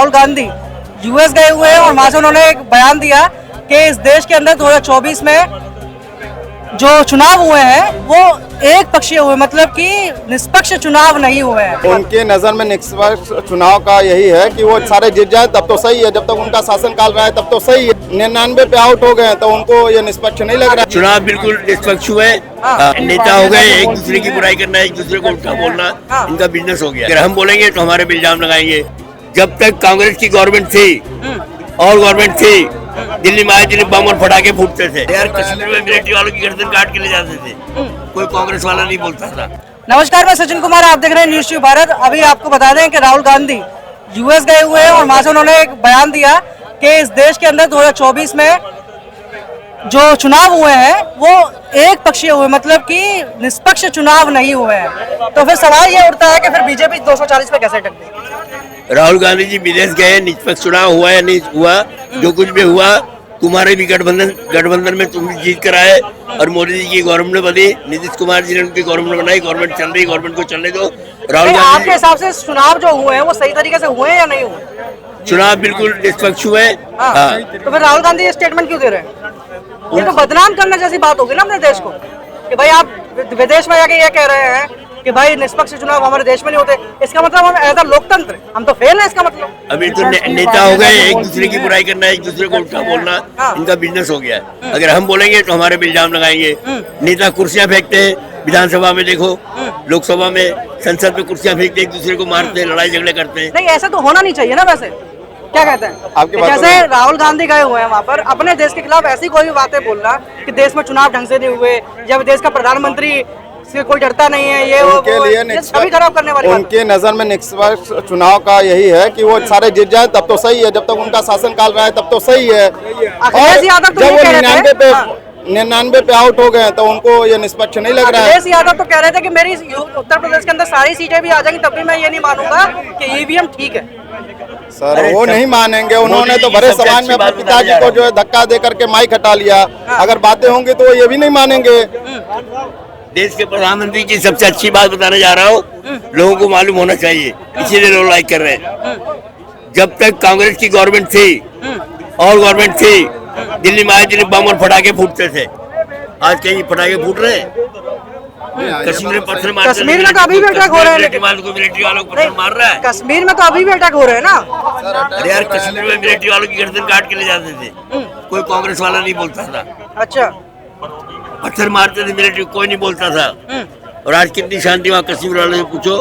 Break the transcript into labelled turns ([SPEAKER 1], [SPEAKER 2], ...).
[SPEAKER 1] Rahul Gandhi US गए हुए हैं और वहां से उन्होंने एक बयान दिया कि इस देश के अंदर 2024 में जो चुनाव हुए हैं वो एक पक्षीय हुए, मतलब कि निष्पक्ष चुनाव नहीं हुए हैं।
[SPEAKER 2] उनके नजर में निष्पक्ष चुनाव का यही है कि वो सारे जीत जाए तब तो सही है, जब तक उनका शासन काल रहा है तब तो सही है। 99 पे आउट हो गए तो उनको ये निष्पक्ष नहीं लग रहा है।
[SPEAKER 3] चुनाव बिल्कुल निष्पक्ष हुए, नेता हो गए, एक दूसरे की बुराई करना, एक दूसरे को उल्टा बोलना, इनका बिजनेस हो गया। अगर हम बोलेंगे तो हमारे पे इल्जाम लगाएंगे। जब तक कांग्रेस की गवर्नमेंट थी और गवर्नमेंट थी, दिल्ली में आए दिन बम और फटाके फूटते थे यार। कश्मीर में मिलिट्री वालों की गर्दन काट के ले जाते थे, कोई कांग्रेस वाला नहीं बोलता था।
[SPEAKER 1] नमस्कार, मैं सचिन कुमार, आप देख रहे हैं न्यूज़ ट्यूब भारत। अभी आपको बता दें कि राहुल गांधी यूएस गए हुए हैं और वहां से उन्होंने एक बयान दिया कि इस देश के अंदर 2024 में जो चुनाव हुए हैं वो एक पक्षीय हुए, मतलब कि निष्पक्ष चुनाव नहीं हुए हैं। तो फिर सवाल ये उठता है कि फिर बीजेपी 240 पे कैसे टक गई?
[SPEAKER 3] राहुल गांधी जी विदेश गए, निष्पक्ष चुनाव हुआ या नहीं हुआ, जो कुछ भी हुआ, तुम्हारे भी गठबंधन में तुम भी जीत कर आए और मोदी जी की गवर्नमेंट बनी, नीतीश कुमार जी ने उनकी गवर्नमेंट बनाई, गवर्नमेंट चल रही, गवर्नमेंट को चलने दो। राहुल गांधी
[SPEAKER 1] आपके हिसाब से चुनाव जो हुए हैं वो सही तरीके से हुए या नहीं हुए?
[SPEAKER 3] चुनाव बिल्कुल निष्पक्ष हुए। हाँ।
[SPEAKER 1] तो फिर राहुल गांधी ये स्टेटमेंट क्यों दे रहे हैं? ये तो बदनाम करने जैसी बात होगी ना अपने देश को, कि भाई आप विदेश में जाके ये कह रहे हैं कि भाई निष्पक्ष चुनाव हमारे देश में नहीं होते। इसका मतलब हम एज अ लोकतंत्र हम तो फेल है, इसका मतलब।
[SPEAKER 3] अभी तो नेता हो गए, एक दूसरे की बुराई करना, एक दूसरे को उल्टा बोलना, इनका बिजनेस हो गया। अगर हम बोलेंगे तो हमारे पे इल्जाम लगाएंगे। नेता कुर्सियां फेंकते हैं, विधानसभा में देखो, लोकसभा में, संसद में कुर्सियां फेंकते, एक दूसरे को मारते हैं, लड़ाई झगड़े करते हैं।
[SPEAKER 1] नहीं, ऐसा तो होना नहीं चाहिए ना। वैसे क्या कहते हैं, जैसे राहुल गांधी गए हुए हैं वहाँ पर अपने देश के खिलाफ ऐसी कोई भी बातें बोलना कि देश में चुनाव ढंग से नहीं हुए, या देश का प्रधानमंत्री से कोई डरता नहीं है, ये
[SPEAKER 2] उनके लिए
[SPEAKER 1] सभी खराब करने वाली
[SPEAKER 2] उनके नजर में निष्पक्ष चुनाव का यही है कि वो सारे जीत जाए तब तो सही है, जब तक उनका शासन काल रहा है तब तो सही है।
[SPEAKER 1] अखिलेश यादव तो
[SPEAKER 2] जब वो 99
[SPEAKER 1] 99
[SPEAKER 2] पे आउट हो गए तो उनको ये निष्पक्ष नहीं लग रहा है।
[SPEAKER 1] अखिलेश यादव तो कह रहे थे कि मेरी उत्तर प्रदेश के अंदर सारी सीटें भी आ जाएंगी तब भी मैं ये नहीं मानूंगा कि ईवीएम ठीक है।
[SPEAKER 2] सर वो नहीं मानेंगे, उन्होंने तो बड़े समाज में अपने पिताजी को जो है धक्का दे करके माइक हटा लिया। अगर बातें होंगी तो वो ये भी नहीं मानेंगे।
[SPEAKER 3] देश के प्रधानमंत्री की सबसे अच्छी बात बताने जा रहा हूँ, लोगों को मालूम होना चाहिए, इसीलिए लोग लाइक कर रहे हैं। जब तक कांग्रेस की गवर्नमेंट थी और गवर्नमेंट थी, दिल्ली में आए दिन बम और फटाके फूटते थे। आज कहीं फटाके फूट रहे हैं? कश्मीर में पत्थर मार,
[SPEAKER 1] कश्मीर में तो अभी भी अटैक हो रहे हैं,
[SPEAKER 3] मिलिट्री वालों को पत्थर मार रहा है।
[SPEAKER 1] कश्मीर में तो अभी भी अटैक हो रहे हैं ना।
[SPEAKER 3] अरे यार, कश्मीर में मिलिट्री वालों की गर्दन काट के ले जाते थे, कोई कांग्रेस वाला नहीं बोलता था।
[SPEAKER 1] अच्छा,
[SPEAKER 3] पत्थर मारते थे मिलिट्री, कोई नहीं बोलता था। और आज कितनी शांति वहाँ कश्मीर वालों से पूछो,